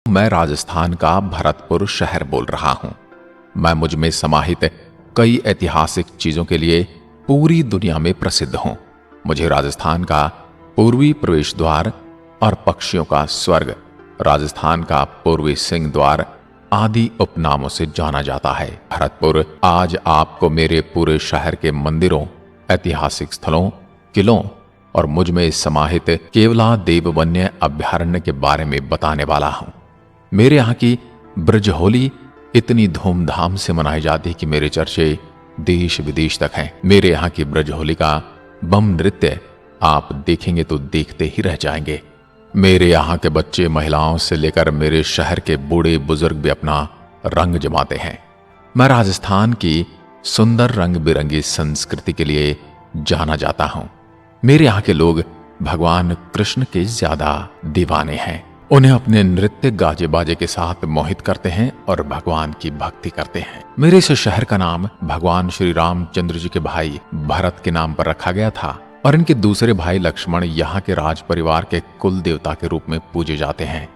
मैं राजस्थान का भरतपुर शहर बोल रहा हूं। मैं मुझ में समाहित कई ऐतिहासिक चीजों के लिए पूरी दुनिया में प्रसिद्ध हूं। मुझे राजस्थान का पूर्वी प्रवेश द्वार और पक्षियों का स्वर्ग, राजस्थान का पूर्वी सिंह द्वार आदि उपनामों से जाना जाता है। भरतपुर आज आपको मेरे पूरे शहर के मंदिरों, ऐतिहासिक स्थलों, किलों और मुझ में समाहित केवला देव वन्य अभयारण्य के बारे में बताने वाला हूं। मेरे यहाँ की ब्रज होली इतनी धूमधाम से मनाई जाती कि मेरे चर्चे देश विदेश तक हैं। मेरे यहाँ की ब्रज होली का बम नृत्य आप देखेंगे तो देखते ही रह जाएंगे। मेरे यहाँ के बच्चे, महिलाओं से लेकर मेरे शहर के बूढ़े बुजुर्ग भी अपना रंग जमाते हैं। मैं राजस्थान की सुंदर रंग बिरंगी संस्कृति के लिए जाना जाता हूं। मेरे यहाँ के लोग भगवान कृष्ण के ज्यादा दीवाने हैं। उन्हें अपने नृत्य गाजे बाजे के साथ मोहित करते हैं और भगवान की भक्ति करते हैं। मेरे इस शहर का नाम भगवान श्री रामचंद्र जी के भाई भरत के नाम पर रखा गया था और इनके दूसरे भाई लक्ष्मण यहाँ के राज परिवार के कुल देवता के रूप में पूजे जाते हैं।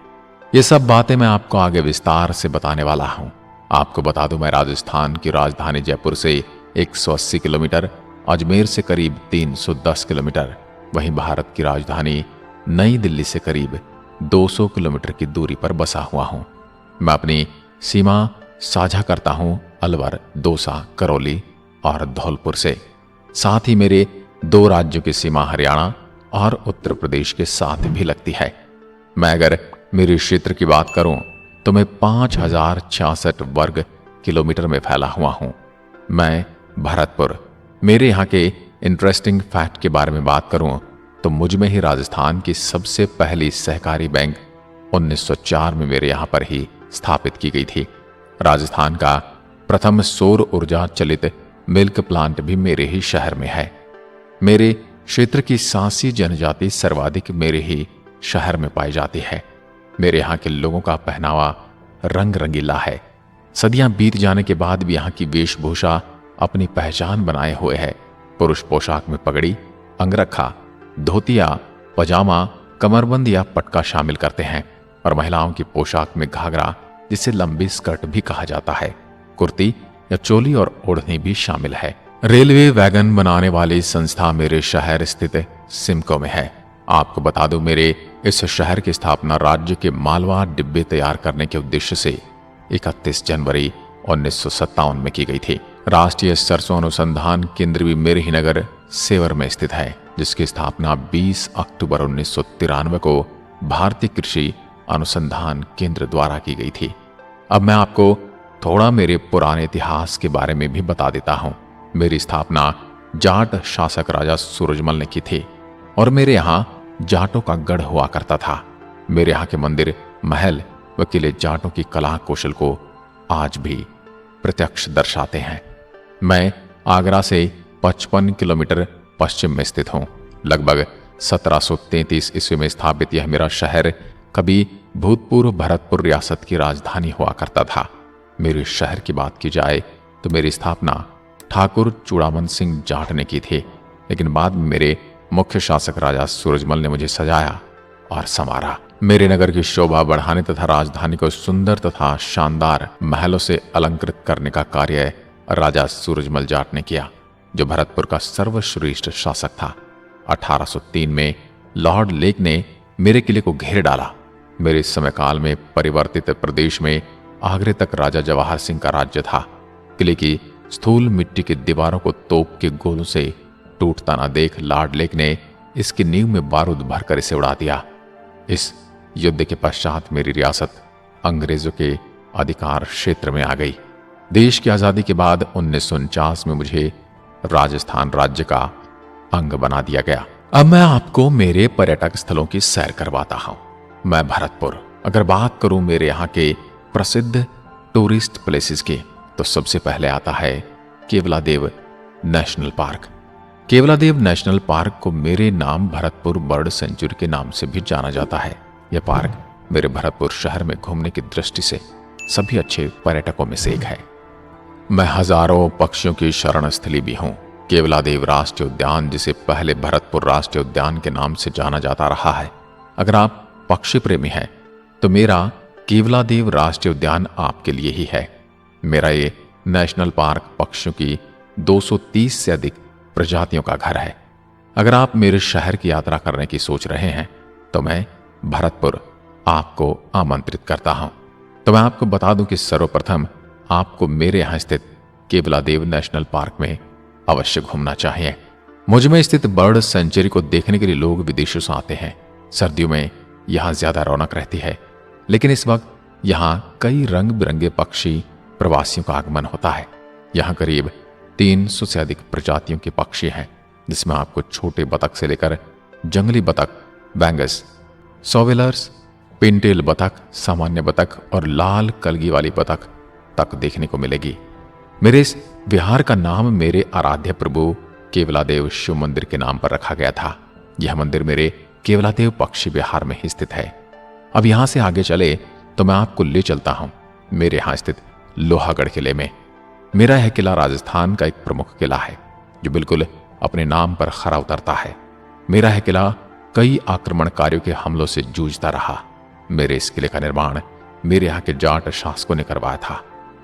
ये सब बातें मैं आपको आगे विस्तार से बताने वाला हूँ। आपको बता दूं, मैं राजस्थान की राजधानी जयपुर से 180 किलोमीटर, अजमेर से करीब 310 किलोमीटर, वहीं भारत की राजधानी नई दिल्ली से करीब 200 किलोमीटर की दूरी पर बसा हुआ हूं। मैं अपनी सीमा साझा करता हूं अलवर, दौसा, करौली और धौलपुर से। साथ ही मेरे 2 राज्यों की सीमा हरियाणा और उत्तर प्रदेश के साथ भी लगती है। मैं अगर मेरे क्षेत्र की बात करूं तो मैं 5066 वर्ग किलोमीटर में फैला हुआ हूं। मैं भरतपुर, मेरे यहाँ के इंटरेस्टिंग फैक्ट के बारे में बात करूं तो मुझ में ही राजस्थान की सबसे पहली सहकारी बैंक 1904 में मेरे यहाँ पर ही स्थापित की गई थी। राजस्थान का प्रथम सौर ऊर्जा चलित मिल्क प्लांट भी मेरे ही शहर में है। मेरे क्षेत्र की सांसी जनजाति सर्वाधिक मेरे ही शहर में पाई जाती है। मेरे यहाँ के लोगों का पहनावा रंग रंगीला है। सदियां बीत जाने के बाद भी यहाँ की वेशभूषा अपनी पहचान बनाए हुए है। पुरुष पोशाक में पगड़ी, अंगरखा, धोतिया, पजामा, कमरबंद या पटका शामिल करते हैं और महिलाओं की पोशाक में घाघरा, जिसे लंबी स्कर्ट भी कहा जाता है, कुर्ती या चोली और ओढ़नी भी शामिल है। रेलवे वैगन बनाने वाली संस्था मेरे शहर स्थित सिमको में है। आपको बता दूं, मेरे इस शहर की स्थापना राज्य के मालवा डिब्बे तैयार करने के उद्देश्य से 31 जनवरी 1957 में की गई थी। राष्ट्रीय सरसों अनुसंधान केंद्र भी मेरे ही नगर सेवर में स्थित है, जिसकी स्थापना 20 अक्टूबर 1993 को भारतीय कृषि अनुसंधान केंद्र द्वारा की गई थी। अब मैं आपको थोड़ा मेरे पुराने इतिहास के बारे में भी बता देता हूं। मेरी स्थापना जाट शासक राजा सूरजमल ने की थी और मेरे यहाँ जाटों का गढ़ हुआ करता था। मेरे यहाँ के मंदिर, महल व किले जाटों की कला कौशल को आज भी प्रत्यक्ष दर्शाते हैं। मैं आगरा से 55 किलोमीटर पश्चिम में स्थित हूँ। लगभग 1733 ईस्वी में स्थापित यह मेरा शहर कभी भूतपूर्व भरतपुर रियासत की राजधानी हुआ करता था। मेरे शहर की बात की जाए तो मेरी स्थापना ठाकुर चूड़ामन सिंह जाट ने की थी, लेकिन बाद में मेरे मुख्य शासक राजा सूरजमल ने मुझे सजाया और संवारा। मेरे नगर की शोभा बढ़ाने तथा राजधानी को सुंदर तथा शानदार महलों से अलंकृत करने का कार्य राजा सूरजमल जाट ने किया, जो भरतपुर का सर्वश्रेष्ठ शासक था। 1803 में लॉर्ड लेक ने मेरे किले को घेर डाला। मेरे समय काल में परिवर्तित प्रदेश में आगरे तक राजा जवाहर सिंह का राज्य था। किले की स्थूल मिट्टी की दीवारों को तोप के गोलों से टूटता न देख लॉर्ड लेक ने इसकी नींव में बारूद भरकर इसे उड़ा दिया। इस युद्ध के पश्चात मेरी रियासत अंग्रेजों के अधिकार क्षेत्र में आ गई। देश की आजादी के बाद 1949 में मुझे राजस्थान राज्य का अंग बना दिया गया। अब मैं आपको मेरे पर्यटक स्थलों की सैर करवाता हूं। मैं भरतपुर, अगर बात करूं मेरे यहाँ के प्रसिद्ध टूरिस्ट प्लेसेस की, तो सबसे पहले आता है Keoladeo national park. Keoladeo national park को मेरे नाम भरतपुर बर्ड सेंचुरी के नाम से भी जाना जाता है। यह पार्क मेरे भरतपुर शहर में घूमने की दृष्टि से सभी अच्छे पर्यटकों में से एक है। मैं हजारों पक्षियों की शरण स्थली भी हूँ। केवलादेव राष्ट्रीय उद्यान, जिसे पहले भरतपुर राष्ट्रीय उद्यान के नाम से जाना जाता रहा है। अगर आप पक्षी प्रेमी हैं तो मेरा केवलादेव राष्ट्रीय उद्यान आपके लिए ही है। मेरा ये नेशनल पार्क पक्षियों की 230 से अधिक प्रजातियों का घर है। अगर आप मेरे शहर की यात्रा करने की सोच रहे हैं तो मैं भरतपुर आपको आमंत्रित करता हूं। तो मैं आपको बता दूं कि सर्वप्रथम आपको मेरे यहां स्थित केवलादेव नेशनल पार्क में अवश्य घूमना चाहिए। मुझ में स्थित बर्ड सेंचुरी को देखने के लिए लोग विदेशों से आते हैं। सर्दियों में यहां ज्यादा रौनक रहती है, लेकिन इस वक्त यहां कई रंग बिरंगे पक्षी प्रवासियों का आगमन होता है। यहां करीब 300 से अधिक प्रजातियों के पक्षी हैं, जिसमें आपको छोटे बतख से लेकर जंगली बतख, बैंगस, सोवेलर्स, पिनटेल बतख, सामान्य बतख और लाल कलगी वाली बतख तक देखने को मिलेगी। मेरे इस विहार का नाम मेरे आराध्य प्रभु केवलादेव शिव मंदिर के नाम पर रखा गया था। यह मंदिर मेरे केवलादेव पक्षी विहार में ही स्थित है। अब यहां से आगे चले तो मैं आपको ले चलता हूं मेरे यहां स्थित लोहागढ़ किले में। मेरा यह किला राजस्थान का एक प्रमुख किला है जो बिल्कुल अपने नाम पर खरा उतरता है। मेरा यह किला कई आक्रमणकारियों के हमलों से जूझता रहा। मेरे इस किले का निर्माण मेरे यहाँ के जाट शासकों ने करवाया था।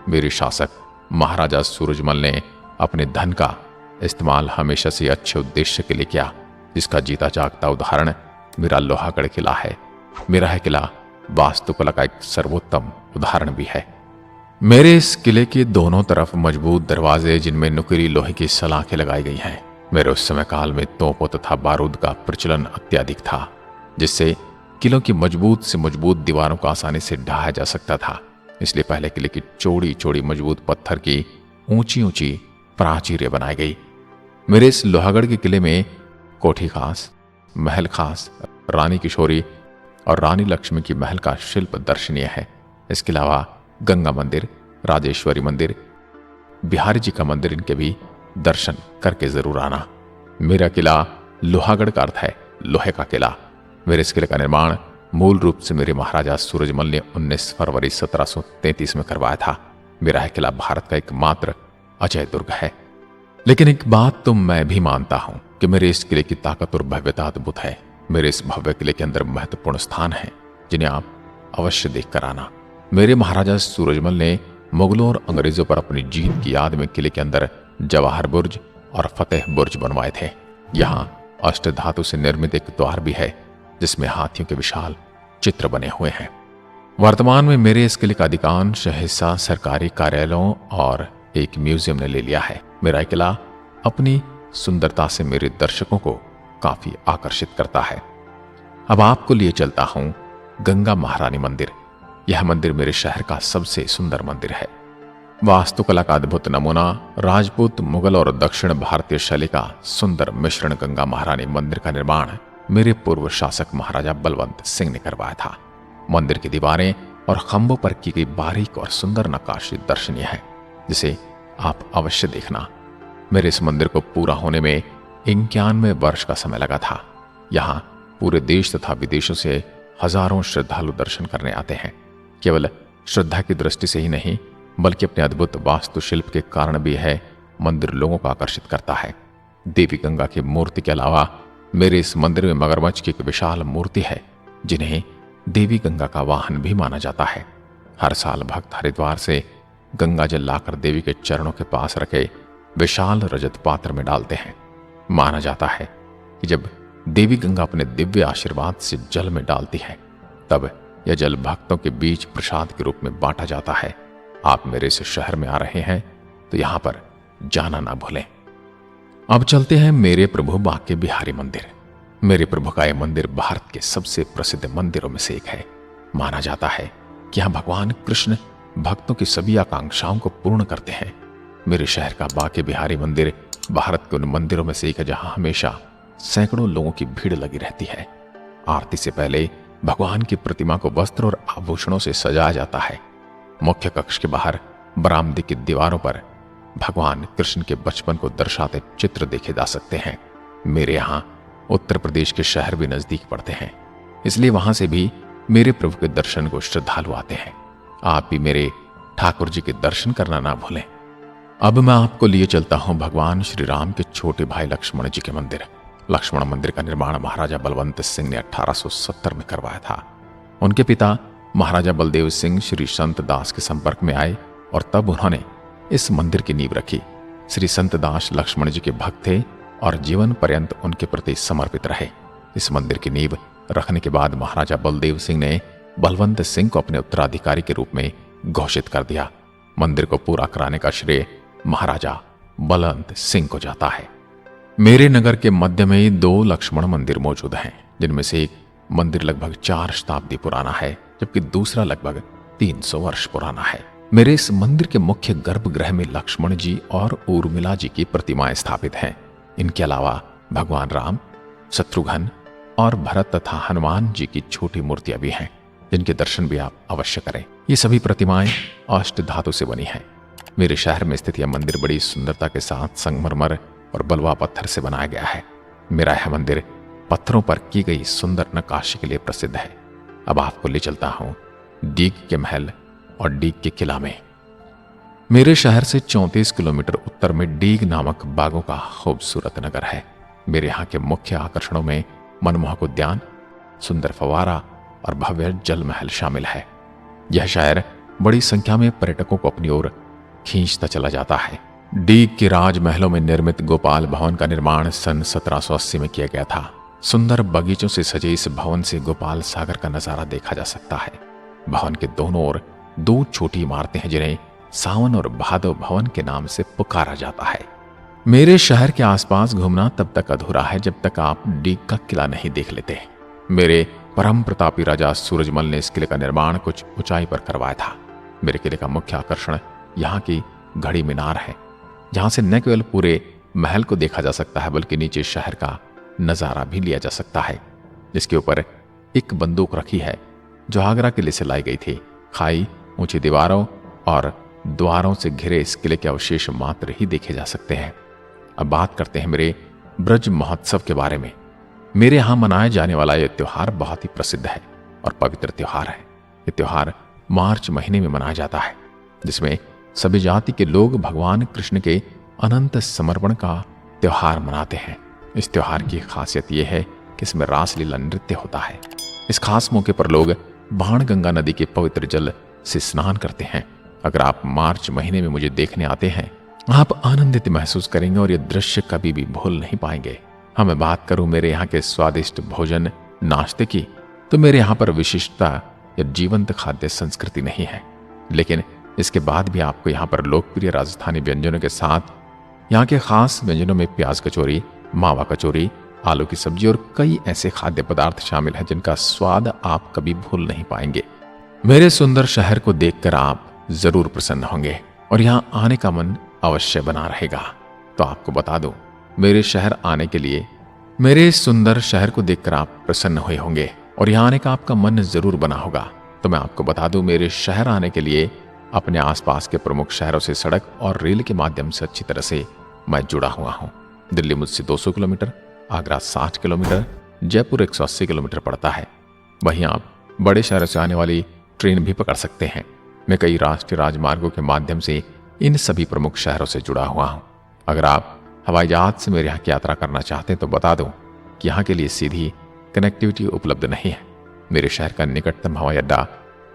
मेरे शासक महाराजा सूरजमल ने अपने धन का इस्तेमाल हमेशा से अच्छे उद्देश्य के लिए किया, जिसका जीता जागता उदाहरण मेरा लोहागढ़ किला है। मेरा यह किला वास्तुकला का एक सर्वोत्तम उदाहरण भी है। मेरे इस किले के दोनों तरफ मजबूत दरवाजे, जिनमें नुकीली लोहे की सलाखें लगाई गई हैं। मेरे उस समय काल में तोपों तथा बारूद का प्रचलन अत्यधिक था, जिससे किलों की मजबूत से मजबूत दीवारों को आसानी से ढाया जा सकता था। इसलिए पहले किले की चौड़ी चौड़ी मजबूत पत्थर की ऊंची ऊंची प्राचीरें बनाई गई। मेरे इस लोहागढ़ के किले में कोठी खास, महल खास, रानी किशोरी और रानी लक्ष्मी की महल का शिल्प दर्शनीय है। इसके अलावा गंगा मंदिर, राजेश्वरी मंदिर, बिहारी जी का मंदिर, इनके भी दर्शन करके जरूर आना। मेरा किला लोहागढ़ का अर्थ है लोहे का किला। मेरे इस किले का निर्माण मूल रूप से मेरे महाराजा सूरजमल ने 19 फरवरी 1733 में करवाया था। मेरा यह किला भारत का एकमात्र अजय दुर्ग है। लेकिन एक बात तो मैं भी मानता हूं कि मेरे इस किले की ताकत और भव्यता अद्भुत है। मेरे इस भव्य किले के अंदर महत्वपूर्ण स्थान है जिन्हें आप अवश्य देख कर आना। मेरे महाराजा सूरजमल ने मुगलों और अंग्रेजों पर अपनी जीत की याद में किले के अंदर जवाहर बुर्ज और फतेह बुर्ज बनवाए थे। यहाँ अष्टधातु से निर्मित एक द्वार भी है जिसमें हाथियों के विशाल चित्र बने हुए हैं। वर्तमान में मेरे इस किले का अधिकांश हिस्सा सरकारी कार्यालयों और एक म्यूजियम ने ले लिया है। मेरा किला अपनी सुंदरता से मेरे दर्शकों को काफी आकर्षित करता है। अब आपको लिए चलता हूं गंगा महारानी मंदिर। यह मंदिर मेरे शहर का सबसे सुंदर मंदिर है। वास्तुकला का अद्भुत नमूना राजपूत, मुगल और दक्षिण भारतीय शैली का सुंदर मिश्रण गंगा महारानी मंदिर का निर्माण मेरे पूर्व शासक महाराजा बलवंत सिंह ने करवाया था। मंदिर की दीवारें और खंभों पर की गई बारीक और सुंदर नक्काशी दर्शनीय है, जिसे आप अवश्य देखना। मेरे इस मंदिर को पूरा होने में 91 वर्ष का समय लगा था। यहाँ पूरे देश तथा विदेशों से हजारों श्रद्धालु दर्शन करने आते हैं। केवल श्रद्धा की दृष्टि से ही नहीं, बल्कि अपने अद्भुत वास्तुशिल्प के कारण भी है मंदिर लोगों को आकर्षित करता है। देवी गंगा की मूर्ति के अलावा मेरे इस मंदिर में मगरमच्छ की एक विशाल मूर्ति है, जिन्हें देवी गंगा का वाहन भी माना जाता है। हर साल भक्त हरिद्वार से गंगा जल लाकर देवी के चरणों के पास रखे विशाल रजत पात्र में डालते हैं। माना जाता है कि जब देवी गंगा अपने दिव्य आशीर्वाद से जल में डालती है, तब यह जल भक्तों के बीच प्रसाद के रूप में बांटा जाता है। आप मेरे इस शहर में आ रहे हैं तो यहां पर जाना ना भूलें। अब चलते हैं मेरे प्रभु बांके बिहारी मंदिर। मेरे प्रभु का यह मंदिर भारत के सबसे प्रसिद्ध मंदिरों में से एक है। माना जाता है कि यहां भगवान कृष्ण भक्तों की सभी आकांक्षाओं को पूर्ण करते हैं। मेरे शहर का बांके बिहारी मंदिर भारत के उन मंदिरों में से एक है जहां हमेशा सैकड़ों लोगों की भीड़ लगी रहती है। आरती से पहले भगवान की प्रतिमा को वस्त्र और आभूषणों से सजाया जाता है। मुख्य कक्ष के बाहर बरामदे की दीवारों पर भगवान कृष्ण के बचपन को दर्शाते चित्र देखे जा सकते हैं। मेरे यहाँ उत्तर प्रदेश के शहर भी नजदीक पड़ते हैं, इसलिए वहां से भी मेरे प्रभु के दर्शन को श्रद्धालु आते हैं। आप भी मेरे ठाकुर जी के दर्शन करना ना भूलें। अब मैं आपको लिए चलता हूं भगवान श्री राम के छोटे भाई लक्ष्मण जी के मंदिर। लक्ष्मण मंदिर का निर्माण महाराजा बलवंत सिंह ने 1870 में करवाया था। उनके पिता महाराजा बलदेव सिंह श्री संत दास के संपर्क में आए और तब उन्होंने इस मंदिर की नींव रखी। श्री संत दास लक्ष्मण जी के भक्त थे और जीवन पर्यंत उनके प्रति समर्पित रहे। इस मंदिर की नींव रखने के बाद महाराजा बलदेव सिंह ने बलवंत सिंह को अपने उत्तराधिकारी के रूप में घोषित कर दिया। मंदिर को पूरा कराने का श्रेय महाराजा बलवंत सिंह को जाता है। मेरे नगर के मध्य में 2 लक्ष्मण मंदिर मौजूद हैं, जिनमें से एक मंदिर लगभग 4 शताब्दी पुराना है, जबकि दूसरा लगभग 300 वर्ष पुराना है। मेरे इस मंदिर के मुख्य गर्भगृह में लक्ष्मण जी और उर्मिला जी की प्रतिमाएं स्थापित हैं। इनके अलावा भगवान राम, शत्रुघ्न और भरत तथा हनुमान जी की छोटी मूर्तियां भी हैं, जिनके दर्शन भी आप अवश्य करें। ये सभी प्रतिमाएं अष्ट धातु से बनी हैं। मेरे शहर में स्थित यह मंदिर बड़ी सुंदरता के साथ संगमरमर और बलुआ पत्थर से बनाया गया है। मेरा यह मंदिर पत्थरों पर की गई सुंदर नक्काशी के लिए प्रसिद्ध है। अब आपको ले चलता हूं डीग के महल और डीग के किला में। मेरे शहर से 34 किलोमीटर उत्तर में डीग नामक बागों का खूबसूरत नगर है। मेरे यहाँ के मुख्य आकर्षणों में मनमोहक उद्यान, सुंदर फवारा और भव्य जल महल शामिल है। यह शहर बड़ी संख्या में पर्यटकों को अपनी ओर खींचता चला जाता है। डीग के राजमहलों में निर्मित गोपाल भवन का निर्माण सन 1780 में किया गया था। सुंदर बगीचों से सजे इस भवन से गोपाल सागर का नजारा देखा जा सकता है। भवन के दोनों ओर 2 छोटी इमारतें हैं, जिन्हें सावन और भादव भवन के नाम से पुकारा जाता है। मेरे शहर के आसपास घूमना तब तक अधूरा है जब तक आप डीग का किला नहीं देख लेते। मेरे परम प्रतापी राजा सूरजमल ने इस किले का निर्माण कुछ ऊंचाई पर करवाया था। मेरे किले का मुख्य आकर्षण यहाँ की घड़ी मीनार है, जहां से न केवल पूरे महल को देखा जा सकता है, बल्कि नीचे शहर का नजारा भी लिया जा सकता है, जिसके ऊपर एक बंदूक रखी है जो आगरा किले से लाई गई थी। खाई, ऊंची दीवारों और द्वारों से घिरे इस किले के अवशेष मात्र ही देखे जा सकते हैं। अब बात करते हैं मेरे ब्रज महोत्सव के बारे में। मेरे यहां मनाया जाने वाला यह त्योहार बहुत ही प्रसिद्ध है और पवित्र त्योहार है। यह त्योहार मार्च महीने में मनाया जाता है, जिसमें सभी जाति के लोग भगवान कृष्ण के अनंत समर्पण का त्योहार मनाते हैं। इस त्योहार की खासियत यह है कि इसमें रासलीला नृत्य होता है। इस खास मौके पर लोग बाणगंगा नदी के पवित्र जल से स्नान करते हैं। अगर आप मार्च महीने में मुझे देखने आते हैं, आप आनंदित महसूस करेंगे और यह दृश्य कभी भी भूल नहीं पाएंगे। हाँ, मैं बात करूं मेरे यहाँ के स्वादिष्ट भोजन नाश्ते की, तो मेरे यहाँ पर विशिष्टता या जीवंत खाद्य संस्कृति नहीं है, लेकिन इसके बाद भी आपको यहाँ पर लोकप्रिय राजस्थानी व्यंजनों के साथ यहाँ के खास व्यंजनों में प्याज कचौरी, मावा कचौरी, आलू की सब्जी और कई ऐसे खाद्य पदार्थ शामिल हैं जिनका स्वाद आप कभी भूल नहीं पाएंगे। मेरे सुंदर शहर को देखकर आप जरूर प्रसन्न होंगे और यहाँ आने का मन अवश्य बना रहेगा। तो आपको बता दूं, मेरे शहर आने के लिए, मेरे सुंदर शहर को देखकर आप प्रसन्न हुए होंगे और यहाँ आने का आपका मन जरूर बना होगा। तो मैं आपको बता दूं, मेरे शहर आने के लिए अपने आसपास के प्रमुख शहरों से सड़क और रेल के माध्यम से अच्छी तरह से मैं जुड़ा हुआ हूँ। दिल्ली मुझसे 200 kilometre, Agra 60 kilometre, Jaipur 180 kilometre पड़ता है। वहीं आप बड़े शहरों से आने वाली ट्रेन भी पकड़ सकते हैं। मैं कई राष्ट्रीय राजमार्गों के माध्यम से इन सभी प्रमुख शहरों से जुड़ा हुआ हूँ। अगर आप हवाई जहाज से मेरे यहाँ की यात्रा करना चाहते हैं तो बता दूं कि यहाँ के लिए सीधी कनेक्टिविटी उपलब्ध नहीं है। मेरे शहर का निकटतम हवाई अड्डा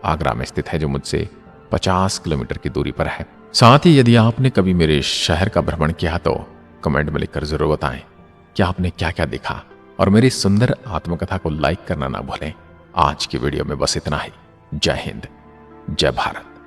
आगरा में स्थित है, जो मुझसे 50 किलोमीटर की दूरी पर है। साथ ही यदि आपने कभी मेरे शहर का भ्रमण किया तो कमेंट में लिखकर जरूर बताएं कि आपने क्या क्या देखा, और मेरी सुंदर आत्मकथा को लाइक करना ना भूलें। आज की वीडियो में बस इतना ही। जय हिंद, जय भारत।